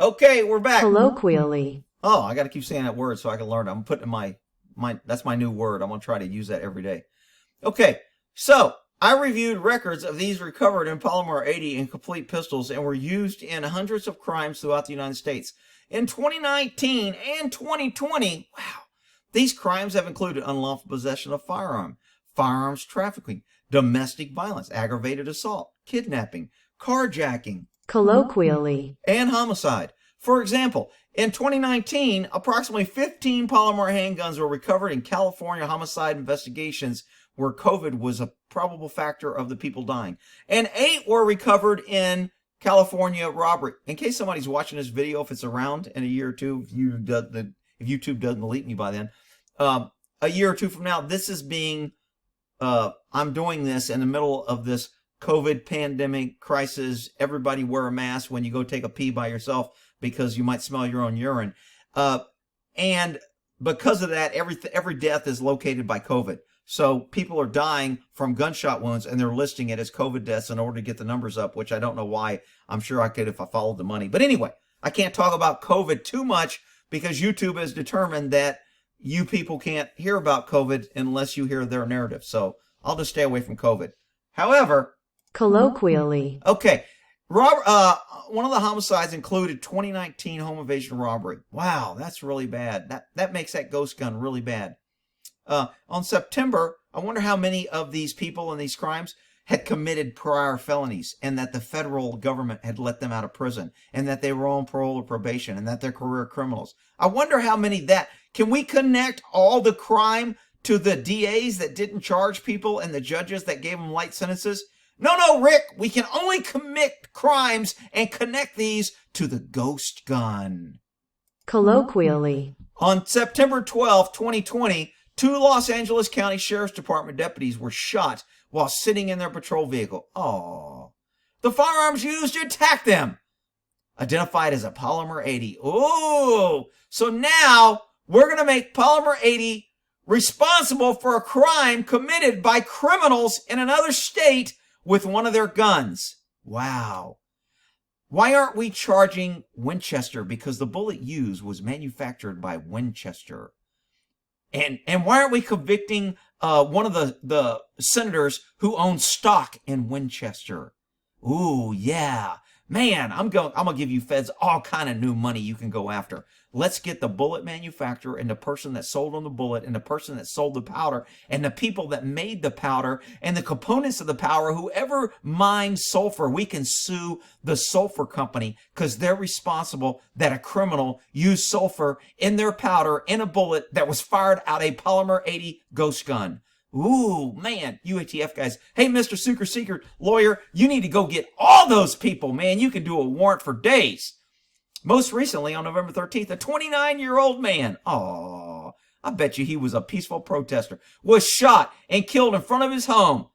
Okay, we're back. Colloquially. Oh, I got to keep saying that word so I can learn it. I'm putting my that's my new word. I'm going to try to use that every day. Okay, so I reviewed records of these recovered in polymer 80 and complete pistols and were used in hundreds of crimes throughout the United States. In 2019 and 2020, wow, these crimes have included unlawful possession of firearms trafficking, domestic violence, aggravated assault, kidnapping, carjacking, Colloquially. and homicide. For example, in 2019, approximately 15 polymer handguns were recovered in California homicide investigations where COVID was a probable factor of the people dying. And 8 were recovered in California robbery. In case somebody's watching this video, if it's around in a year or two, if YouTube doesn't delete me by then, a year or two from now, this is being, I'm doing this in the middle of this COVID pandemic crisis. Everybody wear a mask when you go take a pee by yourself because you might smell your own urine. And because of that, every death is located by COVID. So people are dying from gunshot wounds and they're listing it as COVID deaths in order to get the numbers up, which I don't know why. I'm sure I could if I followed the money. But anyway, I can't talk about COVID too much because YouTube has determined that you people can't hear about COVID unless you hear their narrative. So I'll just stay away from COVID. However, colloquially. Okay. One of the homicides included 2019 home invasion robbery. Wow, that's really bad. That makes that ghost gun really bad. On September, I wonder how many of these people in these crimes had committed prior felonies and that the federal government had let them out of prison and that they were on parole or probation and that they're career criminals. I wonder how many that. Can we connect all the crime to the DAs that didn't charge people and the judges that gave them light sentences? No, Rick, we can only commit crimes and connect these to the ghost gun. Colloquially. On September 12, 2020, 2 Los Angeles County Sheriff's Department deputies were shot while sitting in their patrol vehicle. Aww. The firearms used to attack them, identified as a polymer 80. Oh, so now we're going to make polymer 80 responsible for a crime committed by criminals in another state with one of their guns. Wow. Why aren't we charging Winchester? Because the bullet used was manufactured by Winchester. And why aren't we convicting one of the senators who owns stock in Winchester? Ooh, yeah. Man, I'm gonna give you feds all kind of new money you can go after. Let's get the bullet manufacturer and the person that sold on the bullet and the person that sold the powder and the people that made the powder and the components of the powder. Whoever mines sulfur, we can sue the sulfur company because they're responsible that a criminal used sulfur in their powder in a bullet that was fired out a polymer 80 ghost gun. Ooh, man, you ATF guys. Hey, Mr. Secret lawyer, you need to go get all those people, man. You can do a warrant for days. Most recently, on November 13th, a 29-year-old man, I bet you he was a peaceful protester, was shot and killed in front of his home.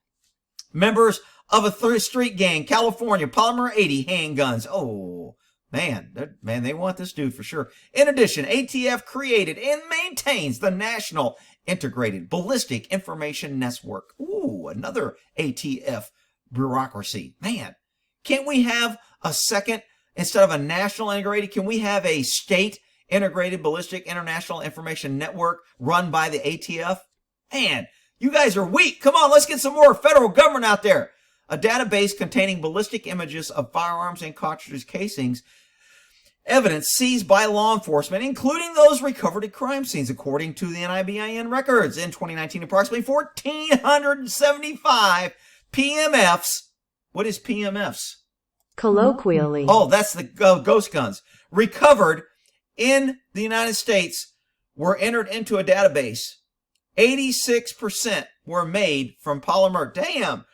Members of a street gang, California, polymer 80 handguns. Oh, man, they want this dude for sure. In addition, ATF created and maintains the National Integrated Ballistic Information Network. Ooh, another ATF bureaucracy. Man, can't we have a second, instead of a national integrated, can we have a state integrated ballistic international information network run by the ATF? Man, you guys are weak. Come on, let's get some more federal government out there. A database containing ballistic images of firearms and cartridges casings, evidence seized by law enforcement, including those recovered at crime scenes, according to the NIBIN records. In 2019, approximately 1,475 PMFs. What is PMFs? Colloquially. Oh, that's the ghost guns. Recovered in the United States were entered into a database. 86% were made from polymer. Damn.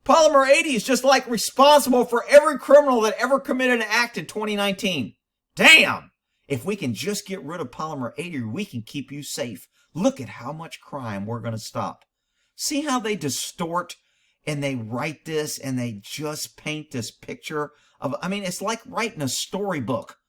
Polymer 80 is just like responsible for every criminal that ever committed an act in 2019. Damn! If we can just get rid of polymer 80, we can keep you safe. Look at how much crime we're going to stop. See how they distort and they write this and they just paint this picture of, I mean, it's like writing a storybook.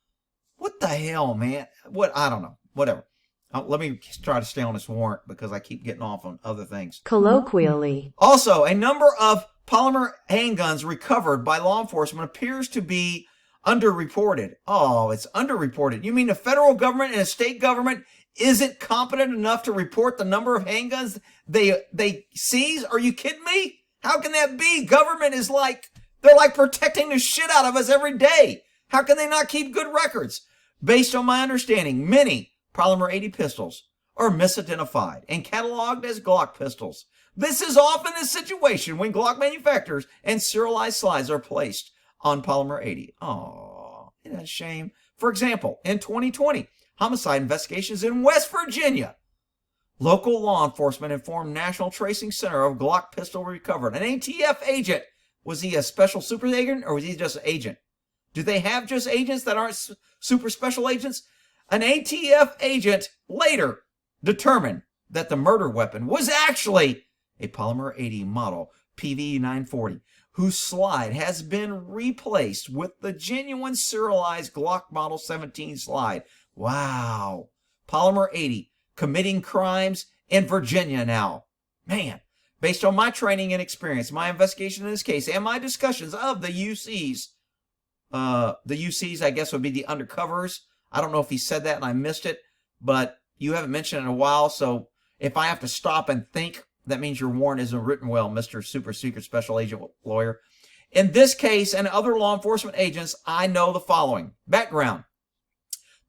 What the hell, man? I don't know. Whatever. Let me try to stay on this warrant because I keep getting off on other things. Colloquially. Also, a number of polymer handguns recovered by law enforcement appears to be Underreported. Oh, it's underreported. You mean the federal government and the state government isn't competent enough to report the number of handguns they seize? Are you kidding me? How can that be? Government is they're like protecting the shit out of us every day. How can they not keep good records? Based on my understanding, many Polymer 80 pistols are misidentified and cataloged as Glock pistols. This is often the situation when Glock manufacturers and serialized slides are placed on Polymer 80. Oh, isn't that a shame? For example, in 2020, homicide investigations in West Virginia, local law enforcement informed National Tracing Center of Glock pistol recovered. An ATF agent, was he a special super agent or was he just an agent? Do they have just agents that aren't super special agents? An ATF agent later determined that the murder weapon was actually a Polymer 80 model PV 940, whose slide has been replaced with the genuine serialized Glock Model 17 slide. Wow. Polymer 80 committing crimes in Virginia now. Man, based on my training and experience, my investigation in this case, and my discussions of the UCs, I guess would be the undercovers. I don't know if he said that and I missed it, but you haven't mentioned it in a while, so if I have to stop and think, that means your warrant isn't written well, Mr. Super Secret Special Agent Lawyer. In this case and other law enforcement agents, I know the following. Background.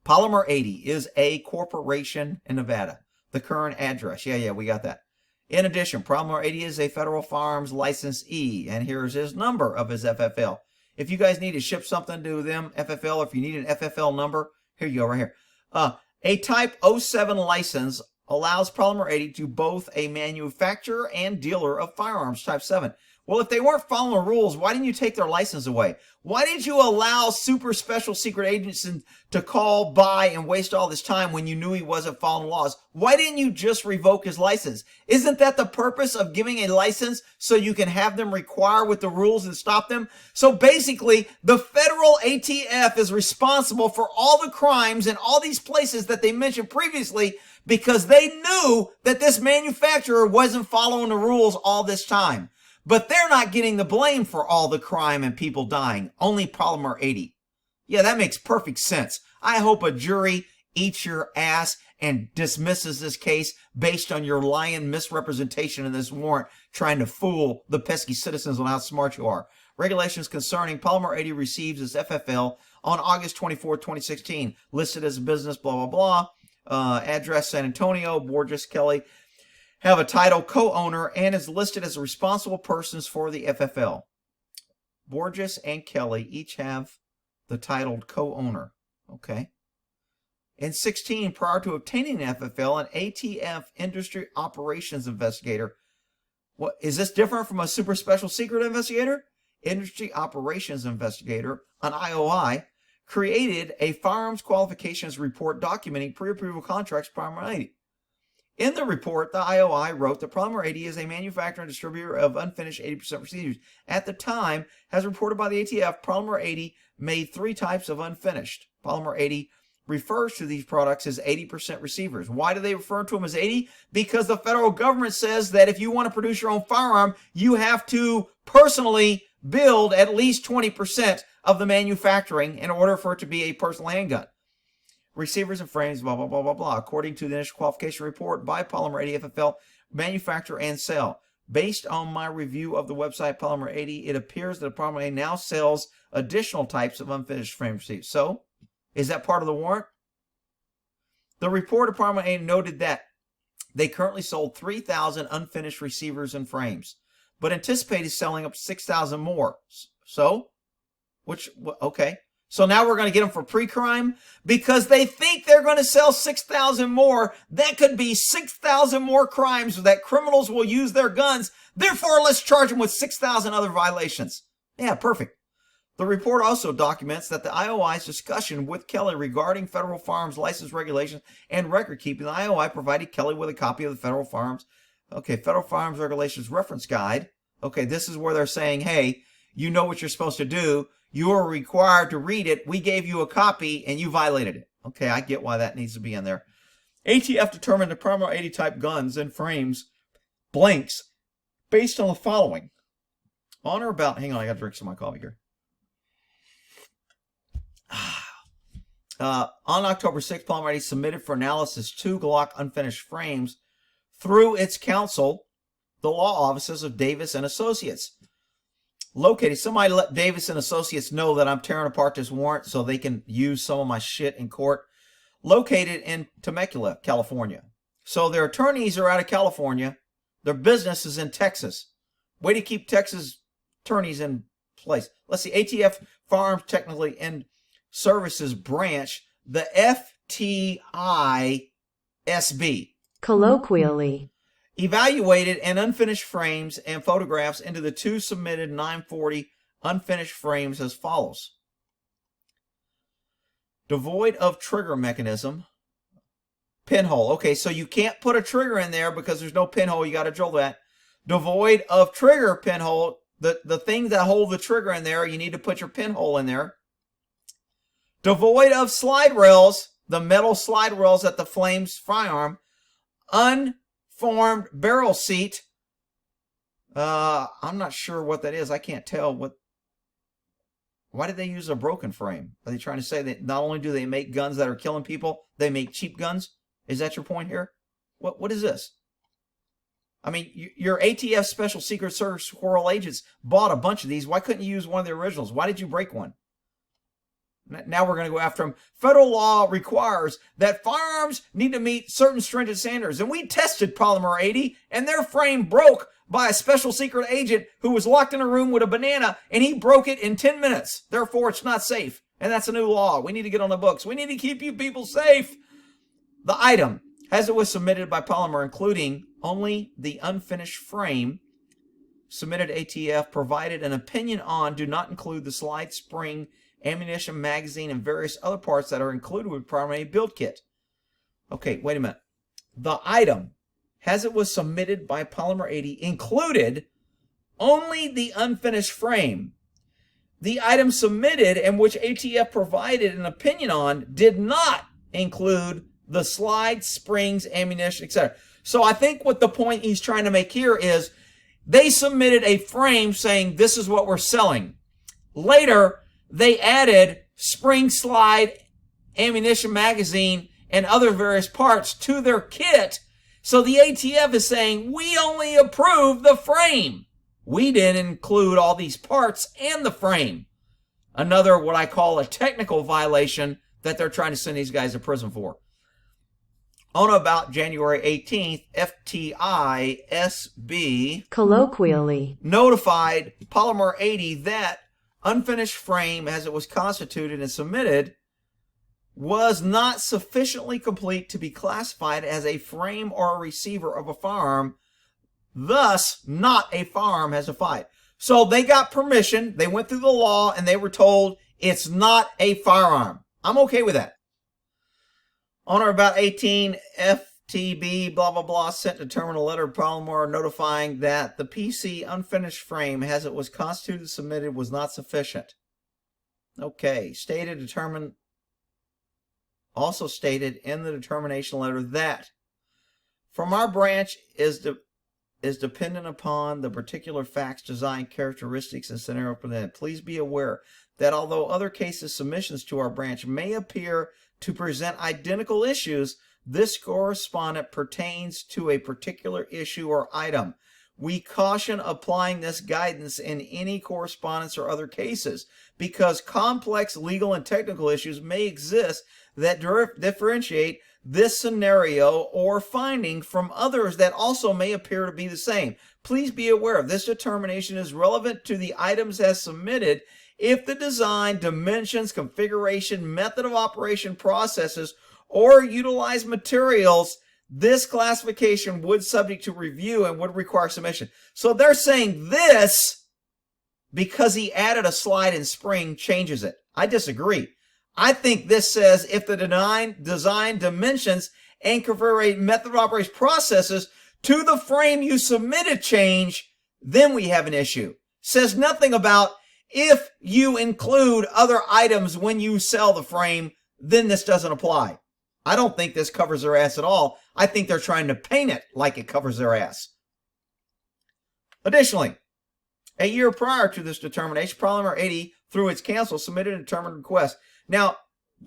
Polymer 80 is a corporation in Nevada. The current address. Yeah, we got that. In addition, Polymer 80 is a federal firearms licensee, and here's his number of his FFL. If you guys need to ship something to them, FFL, if you need an FFL number, here you go, right here. A Type 07 license allows Polymer 80 to both a manufacturer and dealer of firearms Type 7. Well, if they weren't following the rules, why didn't you take their license away? Why did you allow super special secret agents to call by and waste all this time when you knew he wasn't following laws? Why didn't you just revoke his license? Isn't that the purpose of giving a license, so you can have them require with the rules and stop them? So basically, the federal ATF is responsible for all the crimes in all these places that they mentioned previously, because they knew that this manufacturer wasn't following the rules all this time. But they're not getting the blame for all the crime and people dying. Only Polymer 80. Yeah, that makes perfect sense. I hope a jury eats your ass and dismisses this case based on your lying misrepresentation in this warrant, trying to fool the pesky citizens on how smart you are. Regulations concerning Polymer 80 receives its FFL on August 24, 2016. Listed as a business, blah, blah, blah. Address San Antonio, Borges, Kelly. Have a title co-owner and is listed as responsible persons for the FFL. Borges and Kelly each have the titled co-owner. Okay. In 16, prior to obtaining the FFL, an ATF industry operations investigator. What is this different from a super special secret investigator? Industry operations investigator, an IOI, created a firearms qualifications report documenting pre-approval contracts for Polymer 80. In the report, the IOI wrote that Polymer 80 is a manufacturer and distributor of unfinished 80% procedures. At the time, as reported by the ATF, Polymer 80 made 3 types of unfinished. Polymer 80 refers to these products as 80% receivers. Why do they refer to them as 80? Because the federal government says that if you want to produce your own firearm, you have to personally build at least 20% of the manufacturing in order for it to be a personal handgun. Receivers and frames, blah, blah, blah, blah, blah. According to the initial qualification report by Polymer 80 FFL, manufacture and sell. Based on my review of the website Polymer 80, it appears that Polymer 80 now sells additional types of unfinished frame receivers. So, is that part of the warrant? The report of Polymer 80 noted that they currently sold 3,000 unfinished receivers and frames, but anticipated selling up to 6,000 more. So, okay. So now we're going to get them for pre-crime because they think they're going to sell 6,000 more. That could be 6,000 more crimes that criminals will use their guns. Therefore, let's charge them with 6,000 other violations. Yeah, perfect. The report also documents that the IOI's discussion with Kelly regarding federal firearms license regulations and record keeping. The IOI provided Kelly with a copy of the federal firearms regulations reference guide. Okay, this is where they're saying, hey, you know what you're supposed to do. You are required to read it. We gave you a copy and you violated it. Okay, I get why that needs to be in there. ATF determined the Polymer 80 type guns and frames blanks based on the following. On or about, hang on, I got to drink some of my coffee here. On October 6th, Palmer AD submitted for analysis 2 Glock unfinished frames through its counsel, the law offices of Davis and Associates. Located, somebody let Davis and Associates know that I'm tearing apart this warrant so they can use some of my shit in court. Located in Temecula, California. So their attorneys are out of California. Their business is in Texas. Way to keep Texas attorneys in place. Let's see, ATF Firearms Technically and Services Branch, the FTISB. colloquially, Evaluated and unfinished frames and photographs into the 2 submitted 940 unfinished frames as follows. Devoid of trigger mechanism. Pinhole. Okay, so you can't put a trigger in there because there's no pinhole. You got to drill that. Devoid of trigger pinhole. The thing that hold the trigger in there, you need to put your pinhole in there. Devoid of slide rails. The metal slide rails at the flame's firearm. Unformed barrel seat. I'm not sure what that is. I can't tell what. Why did they use a broken frame? Are they trying to say that not only do they make guns that are killing people, they make cheap guns? Is that your point here? What is this? I mean, your ATF Special Secret Service Squirrel agents bought a bunch of these. Why couldn't you use one of the originals? Why did you break one? Now we're going to go after them. Federal law requires that firearms need to meet certain stringent standards. And we tested Polymer 80, and their frame broke by a special secret agent who was locked in a room with a banana, and he broke it in 10 minutes. Therefore, it's not safe. And that's a new law. We need to get on the books. We need to keep you people safe. The item, as it was submitted by Polymer, including only the unfinished frame, submitted ATF, provided an opinion on, do not include the slide spring, ammunition, magazine, and various other parts that are included with primary build kit. Okay, wait a minute. The item, as it was submitted by Polymer 80, included only the unfinished frame. The item submitted and which ATF provided an opinion on did not include the slide, springs, ammunition, etc. So I think what the point he's trying to make here is they submitted a frame saying this is what we're selling. Later, they added spring, slide, ammunition, magazine, and other various parts to their kit. So the ATF is saying, we only approve the frame. We didn't include all these parts and the frame. Another, what I call a technical violation that they're trying to send these guys to prison for. On or about January 18th, FTISB colloquially, notified Polymer 80 that unfinished frame, as it was constituted and submitted, was not sufficiently complete to be classified as a frame or a receiver of a firearm, thus not a firearm as defined. So they got permission, they went through the law, and they were told it's not a firearm. I'm okay with that. On or about 18, FTB, blah, blah, blah, sent to terminal letter to Polymer notifying that the PC unfinished frame, as it was constituted and submitted, was not sufficient. Okay, also stated in the determination letter that from our branch is dependent upon the particular facts, design, characteristics, and scenario presented. Please be aware that although other cases submissions to our branch may appear to present identical issues, this correspondent pertains to a particular issue or item. We caution applying this guidance in any correspondence or other cases because complex legal and technical issues may exist that differentiate this scenario or finding from others that also may appear to be the same. Please be aware this determination is relevant to the items as submitted if the design, dimensions, configuration, method of operation, processes, or utilized materials, this classification would subject to review and would require submission. So they're saying this because he added a slide and spring changes it. I disagree. I think this says if the design, dimensions, and configuration, method of operation, processes to the frame you submitted change, then we have an issue. Says nothing about if you include other items when you sell the frame, then this doesn't apply. I don't think this covers their ass at all. I think they're trying to paint it like it covers their ass. Additionally, a year prior to this determination, Polymer 80, through its counsel, submitted a determined request Now,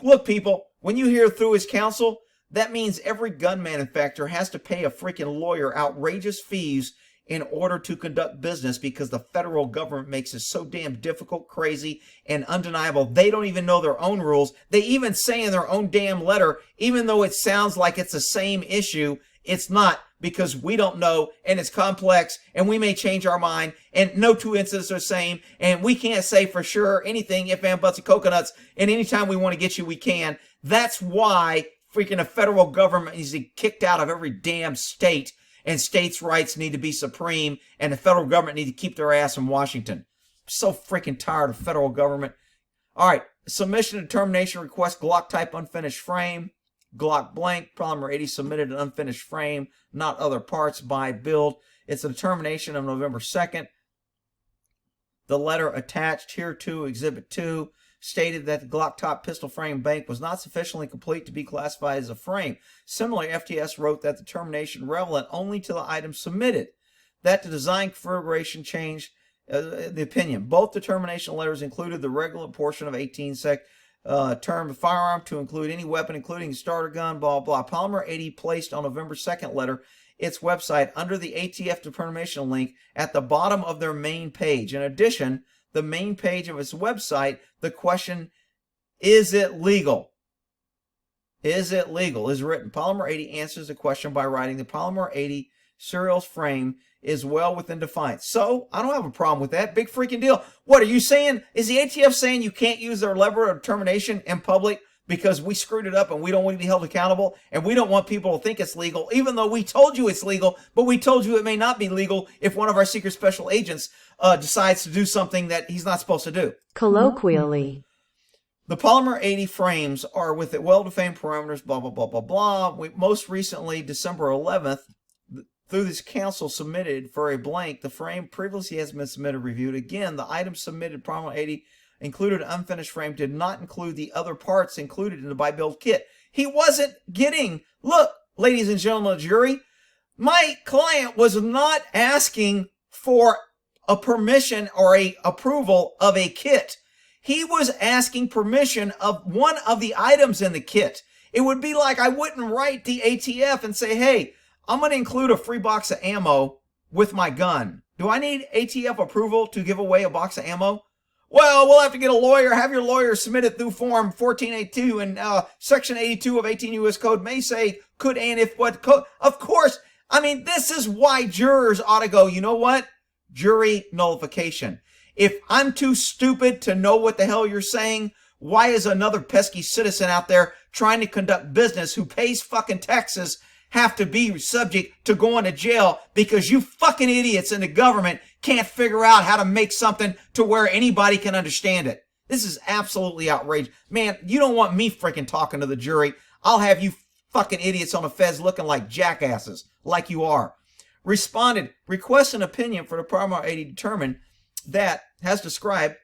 look, people, when you hear through his counsel, that means every gun manufacturer has to pay a freaking lawyer outrageous fees in order to conduct business because the federal government makes it so damn difficult, crazy, and undeniable. They don't even know their own rules. They even say in their own damn letter, even though it sounds like it's the same issue, it's not, because we don't know, and it's complex, and we may change our mind, and no two incidents are the same, and we can't say for sure anything if and buts and coconuts, and anytime we want to get you, we can. That's why freaking the federal government needs to be kicked out of every damn state, and states' rights need to be supreme, and the federal government need to keep their ass in Washington. I'm so freaking tired of federal government. All right, submission determination request, Glock type unfinished frame, Glock blank, Polymer 80 submitted an unfinished frame, not other parts, by build. It's a determination of November 2nd. The letter attached here to Exhibit 2 stated that the Glock top pistol frame bank was not sufficiently complete to be classified as a frame. Similarly, FTS wrote that the determination relevant only to the items submitted, that the design configuration changed the opinion. Both determination letters included the regular portion of 18 sec term firearm to include any weapon, including starter gun, blah, blah. Polymer 80 placed on November 2nd letter its website under the ATF determination link at the bottom of their main page. In addition, the main page of its website, the question, is it legal? Is it legal? Is written. Polymer 80 answers the question by writing the Polymer 80 serials frame is well within defiance. So, I don't have a problem with that. Big freaking deal. What are you saying? Is the ATF saying you can't use their lever of determination in public because we screwed it up and we don't want to be held accountable and we don't want people to think it's legal, even though we told you it's legal, but we told you it may not be legal if one of our secret special agents decides to do something that he's not supposed to do? Colloquially. The Polymer 80 frames are with well-defined parameters, blah, blah, blah, blah, blah. Most recently, December 11th, through this council submitted for a blank, the frame previously has been submitted reviewed. Again, the items submitted Polymer 80 included an unfinished frame, did not include the other parts included in the buy-build kit. He wasn't getting, look, ladies and gentlemen of the jury, my client was not asking for a permission or a approval of a kit. He was asking permission of one of the items in the kit. It would be like I wouldn't write the ATF and say, hey, I'm going to include a free box of ammo with my gun. Do I need ATF approval to give away a box of ammo? Well, we'll have to get a lawyer. Have your lawyer submit it through Form 1482, and Section 82 of 18 U.S. Code may say could and if what code. Of course, I mean, this is why jurors ought to go, you know what? Jury nullification. If I'm too stupid to know what the hell you're saying, why is another pesky citizen out there trying to conduct business who pays fucking taxes have to be subject to going to jail because you fucking idiots in the government can't figure out how to make something to where anybody can understand it? This is absolutely outrageous. Man, you don't want me freaking talking to the jury. I'll have you fucking idiots on the feds looking like jackasses, like you are. Responded, request an opinion for the Polymer 80 determined that, has described,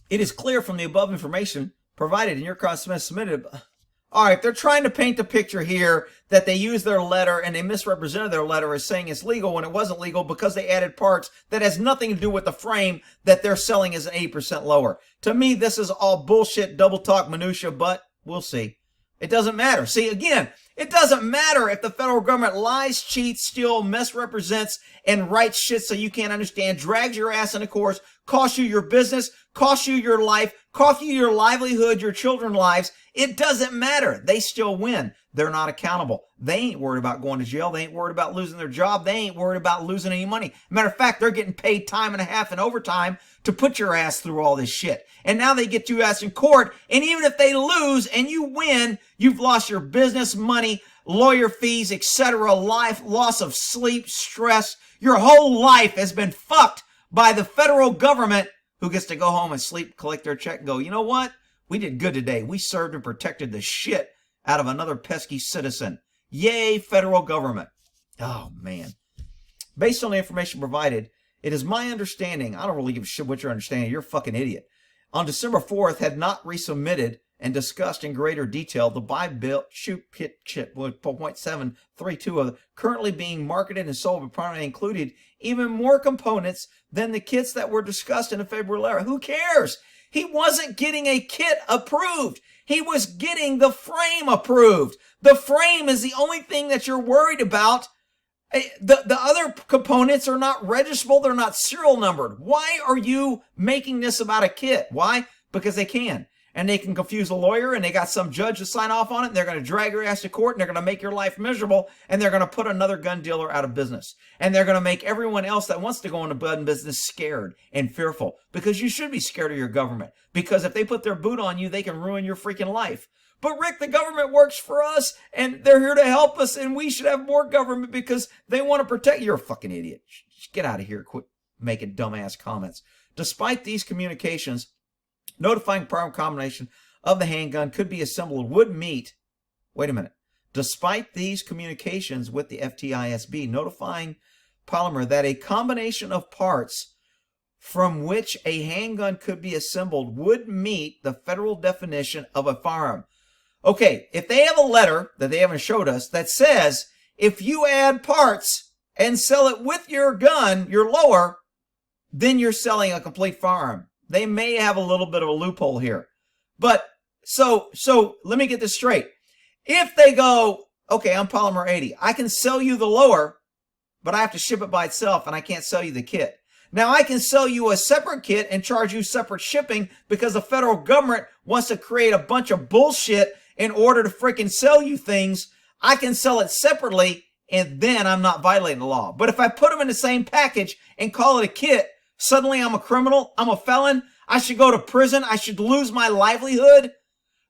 it is clear from the above information provided in your correspondence submitted. All right, they're trying to paint the picture here that they used their letter and they misrepresented their letter as saying it's legal when it wasn't legal because they added parts that has nothing to do with the frame that they're selling as 80% lower. To me, this is all bullshit, double talk, minutia, but we'll see. It doesn't matter. See, again, it doesn't matter if the federal government lies, cheats, steals, misrepresents, and writes shit so you can't understand, drags your ass into courts, costs you your business, costs you your life, costs you your livelihood, your children's lives. It doesn't matter. They still win. They're not accountable. They ain't worried about going to jail. They ain't worried about losing their job. They ain't worried about losing any money. Matter of fact, they're getting paid time and a half and overtime to put your ass through all this shit. And now they get you ass in court. And even if they lose and you win, you've lost your business, money, lawyer fees, etc., life, loss of sleep, stress. Your whole life has been fucked by the federal government, who gets to go home and sleep, collect their check, and go, you know what? We did good today. We served and protected the shit out of another pesky citizen. Yay, federal government. Oh, man. Based on the information provided, it is my understanding, I don't really give a shit what you're understanding, you're a fucking idiot, on December 4th had not resubmitted and discussed in greater detail the Bitchute kit chip with 0.732 of currently being marketed and sold, but primarily included even more components than the kits that were discussed in the February letter. Who cares? He wasn't getting a kit approved. He was getting the frame approved. The frame is the only thing that you're worried about. The other components are not registrable. They're not serial numbered. Why are you making this about a kit? Why? Because they can. And they can confuse a lawyer, and they got some judge to sign off on it, and they're going to drag your ass to court, and they're going to make your life miserable, and they're going to put another gun dealer out of business. And they're going to make everyone else that wants to go into gun business scared and fearful, because you should be scared of your government. Because if they put their boot on you, they can ruin your freaking life. But Rick, the government works for us, and they're here to help us, and we should have more government because they want to protect you. You're a fucking idiot. Just get out of here. Quit making dumbass comments. Despite these communications, notifying prior combination of the handgun could be assembled would meet. Wait a minute. Despite these communications with the FTISB notifying Palmer that a combination of parts from which a handgun could be assembled would meet the federal definition of a firearm. Okay, if they have a letter that they haven't showed us that says if you add parts and sell it with your gun, your lower, then you're selling a complete firearm. They may have a little bit of a loophole here. But so let me get this straight. If they go, okay, I'm polymer 80. I can sell you the lower, but I have to ship it by itself and I can't sell you the kit. Now I can sell you a separate kit and charge you separate shipping because the federal government wants to create a bunch of bullshit in order to freaking sell you things. I can sell it separately and then I'm not violating the law. But if I put them in the same package and call it a kit, suddenly I'm a criminal, I'm a felon, I should go to prison, I should lose my livelihood.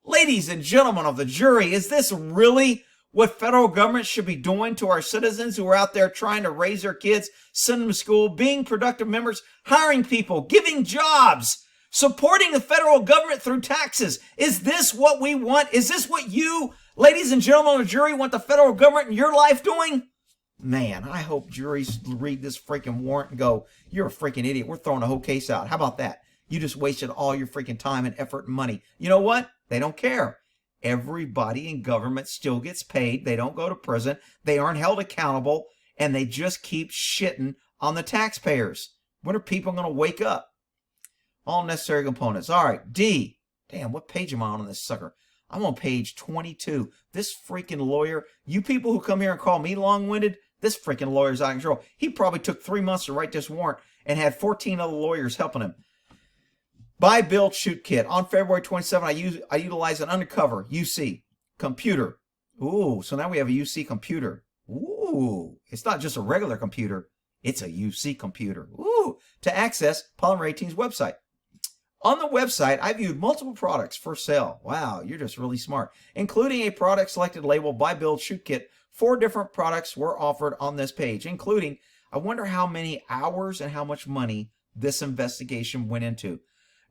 Ladies and gentlemen of the jury, is this really what federal government should be doing to our citizens who are out there trying to raise their kids, send them to school, being productive members, hiring people, giving jobs, supporting the federal government through taxes? Is this what we want? Is this what you, ladies and gentlemen of the jury, want the federal government in your life doing? Man, I hope juries read this freaking warrant and go, you're a freaking idiot. We're throwing the whole case out. How about that? You just wasted all your freaking time and effort and money. You know what? They don't care. Everybody in government still gets paid. They don't go to prison. They aren't held accountable. And they just keep shitting on the taxpayers. When are people going to wake up? All necessary components. All right, D. Damn, what page am I on this sucker? I'm on page 22. This freaking lawyer, you people who come here and call me long-winded, this freaking lawyer's out of control. He probably took 3 months to write this warrant and had 14 other lawyers helping him. Buy, build, shoot kit. On February 27, I utilized an undercover UC computer. Ooh, so now we have a UC computer. Ooh, it's not just a regular computer. It's a UC computer. Ooh, to access Polymer 18's website. On the website, I viewed multiple products for sale. Wow, you're just really smart. Including a product selected labeled Buy, Build, Shoot Kit. 4 different products were offered on this page, including, I wonder how many hours and how much money this investigation went into.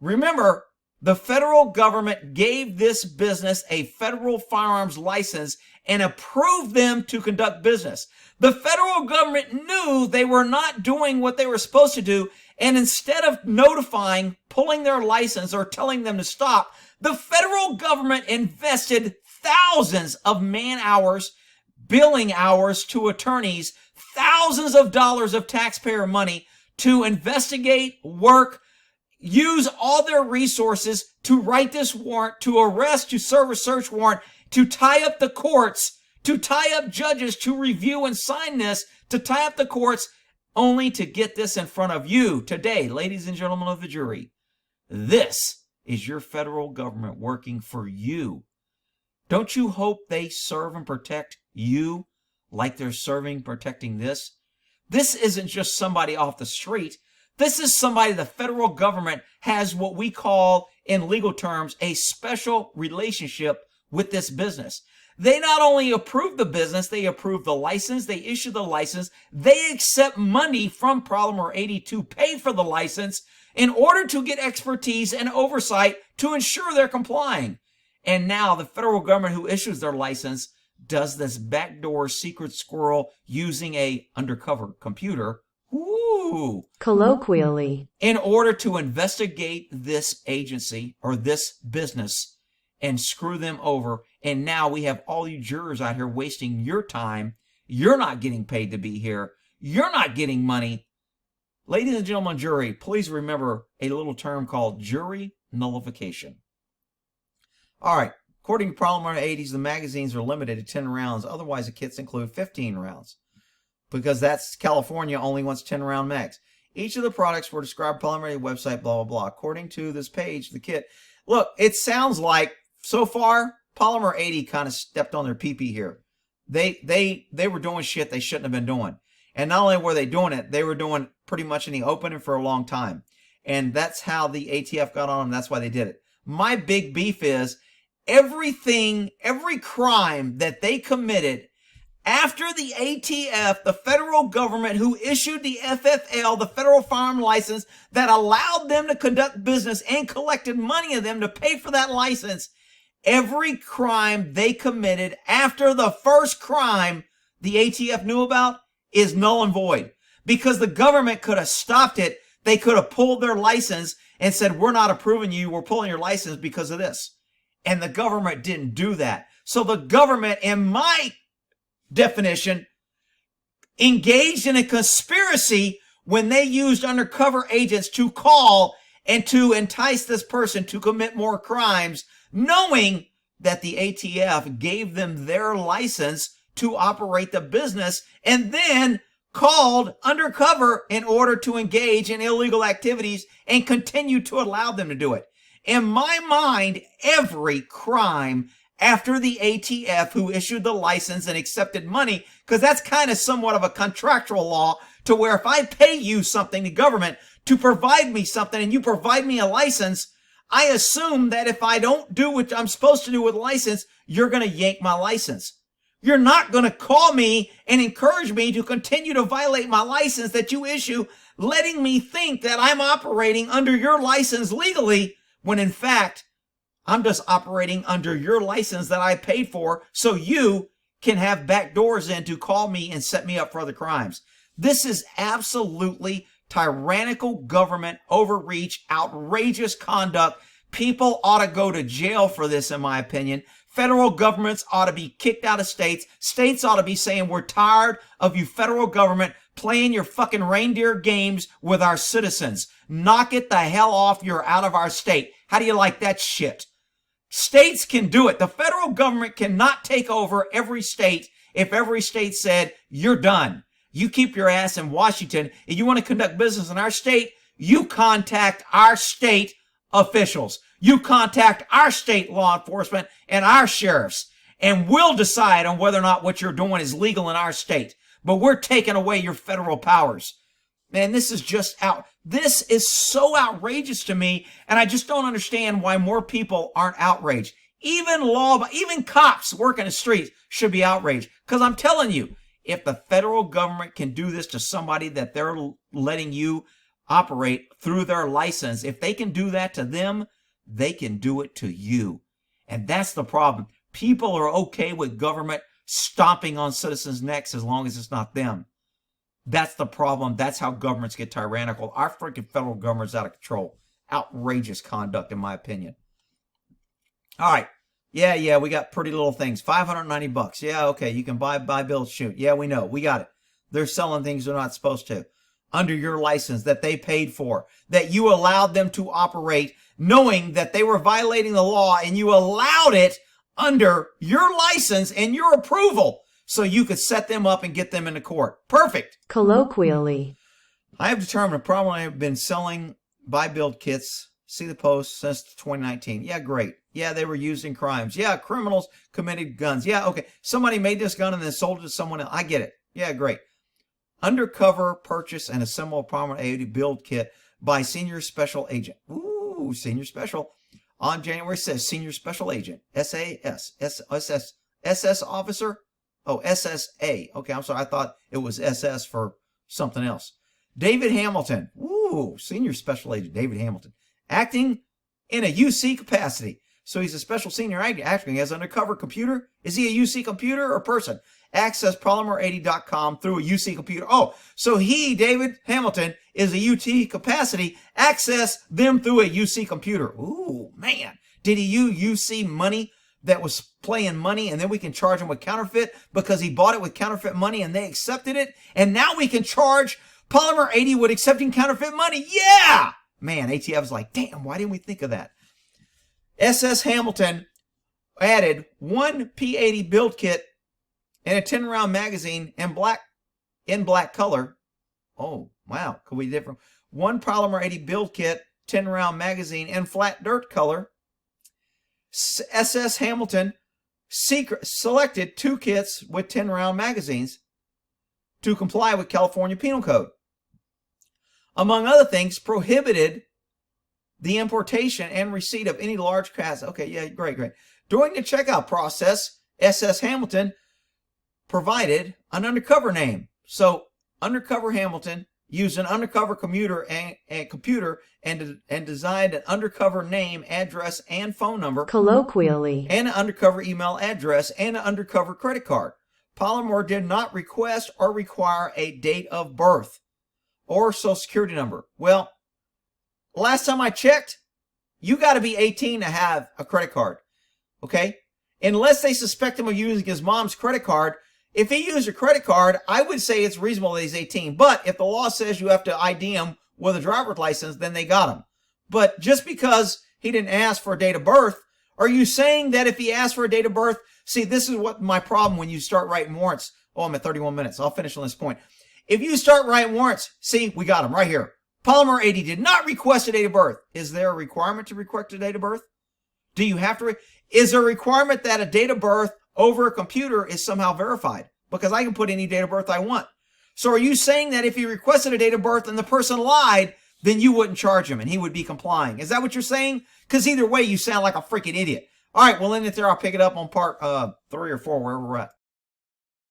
Remember, the federal government gave this business a federal firearms license and approved them to conduct business. The federal government knew they were not doing what they were supposed to do, and instead of notifying, pulling their license, or telling them to stop, the federal government invested thousands of man-hours, billing hours to attorneys, thousands of dollars of taxpayer money to investigate, work, use all their resources to write this warrant, to arrest, to serve a search warrant, to tie up the courts, to tie up judges, to review and sign this, to tie up the courts, only to get this in front of you today, ladies and gentlemen of the jury. This is your federal government working for you. Don't you hope they serve and protect you like they're serving, protecting this? This isn't just somebody off the street. This is somebody the federal government has what we call, in legal terms, a special relationship with this business. They not only approve the business, they approve the license, they issue the license, they accept money from Polymer 80 to pay for the license in order to get expertise and oversight to ensure they're complying. And now the federal government who issues their license does this backdoor secret squirrel using a undercover computer. Ooh. Colloquially. In order to investigate this agency or this business and screw them over. And now we have all you jurors out here wasting your time. You're not getting paid to be here. You're not getting money. Ladies and gentlemen, jury, please remember a little term called jury nullification. All right. According to Polymer 80s, the magazines are limited to 10 rounds. Otherwise, the kits include 15 rounds. Because that's California only wants 10-round mags. Each of the products were described Polymer 80 website, blah, blah, blah. According to this page, the kit. Look, it sounds like, so far, Polymer 80 kind of stepped on their pee-pee here. They were doing shit they shouldn't have been doing. And not only were they doing it, they were doing pretty much in the open and for a long time. And that's how the ATF got on them. That's why they did it. My big beef is every crime that they committed after the ATF, the federal government who issued the FFL, the federal firearm license that allowed them to conduct business and collected money of them to pay for that license, every crime they committed after the first crime the ATF knew about is null and void. Because the government could have stopped it. They could have pulled their license and said, we're not approving you. We're pulling your license because of this. And the government didn't do that. So the government, in my definition, engaged in a conspiracy when they used undercover agents to call and to entice this person to commit more crimes, knowing that the ATF gave them their license to operate the business and then called undercover in order to engage in illegal activities and continue to allow them to do it. In my mind, every crime after the ATF who issued the license and accepted money, because that's kind of somewhat of a contractual law to where if I pay you something, the government, to provide me something and you provide me a license, I assume that if I don't do what I'm supposed to do with a license, you're going to yank my license. You're not going to call me and encourage me to continue to violate my license that you issue, letting me think that I'm operating under your license legally, when in fact, I'm just operating under your license that I paid for so you can have back doors in to call me and set me up for other crimes. This is absolutely tyrannical government overreach, outrageous conduct. People ought to go to jail for this, in my opinion. Federal governments ought to be kicked out of states. States ought to be saying, we're tired of you federal government playing your fucking reindeer games with our citizens. Knock it the hell off. You're out of our state. How do you like that shit? States can do it. The federal government cannot take over every state if every state said, you're done. You keep your ass in Washington. If you want to conduct business in our state, you contact our state officials. You contact our state law enforcement and our sheriffs, and we'll decide on whether or not what you're doing is legal in our state. But we're taking away your federal powers. Man, this is just this is so outrageous to me, and I just don't understand why more people aren't outraged. Even cops working the streets should be outraged. Because I'm telling you, if the federal government can do this to somebody that they're letting you operate through their license, if they can do that to them, they can do it to you. And that's the problem. People are okay with government stomping on citizens' necks as long as it's not them. That's the problem. That's how governments get tyrannical. Our freaking federal government's out of control. Outrageous conduct, in my opinion. All right. Yeah, we got pretty little things. $590. Yeah, okay. You can buy, build, shoot. Yeah, we know. We got it. They're selling things they're not supposed to under your license that they paid for, that you allowed them to operate knowing that they were violating the law, and you allowed it under your license and your approval so you could set them up and get them into court. Perfect. Colloquially. I have determined a problem. I have been selling buy build kits, see the post, since 2019. Yeah, great. Yeah, they were used in crimes. Yeah, criminals committed guns. Yeah, okay. Somebody made this gun and then sold it to someone else. I get it. Yeah, great. Undercover purchase and assemble a prominent AOD build kit by Senior Special Agent. Ooh, Senior Special. On January 6th, Senior Special Agent. SAS. SS Officer? Oh, SSA. Okay, I'm sorry. I thought it was SS for something else. David Hamilton. Ooh, Senior Special Agent David Hamilton. Acting in a UC capacity. So he's a special senior agent acting as an undercover computer. Is he a UC computer or person? Access polymer80.com through a UC computer. Oh, so he, David Hamilton, is a UT capacity. Access them through a UC computer. Ooh, man. Did he use UC money that was playing money, and then we can charge him with counterfeit because he bought it with counterfeit money and they accepted it? And now we can charge Polymer 80 with accepting counterfeit money? Yeah! Man, ATF was like, damn, why didn't we think of that? SS Hamilton added one P80 build kit and a 10-round magazine in black color. Oh, wow. Could be different. One Polymer 80 build kit, 10-round magazine in flat dirt color. SS Hamilton selected 2 kits with 10-round magazines to comply with California Penal Code. Among other things, prohibited the importation and receipt of any large class. Okay, yeah, great. During the checkout process, SS Hamilton provided an undercover name. So, Undercover Hamilton used an undercover computer and designed an undercover name, address, and phone number. Colloquially. And an undercover email address and an undercover credit card. Polymer did not request or require a date of birth or social security number. Well, last time I checked, you got to be 18 to have a credit card. Okay? Unless they suspect him of using his mom's credit card. If he used a credit card, I would say it's reasonable that he's 18. But if the law says you have to ID him with a driver's license, then they got him. But just because he didn't ask for a date of birth, are you saying that if he asked for a date of birth? See, this is what my problem when you start writing warrants. Oh, I'm at 31 minutes. I'll finish on this point. If you start writing warrants, see, we got him right here. Polymer 80 did not request a date of birth. Is there a requirement to request a date of birth? Do you have to? Is there a requirement that a date of birth over a computer is somehow verified? Because I can put any date of birth I want. So are you saying that if he requested a date of birth and the person lied, then you wouldn't charge him and he would be complying? Is that what you're saying? Because either way, you sound like a freaking idiot. All right, we'll end it there. I'll pick it up on part 3 or 4, wherever we're at.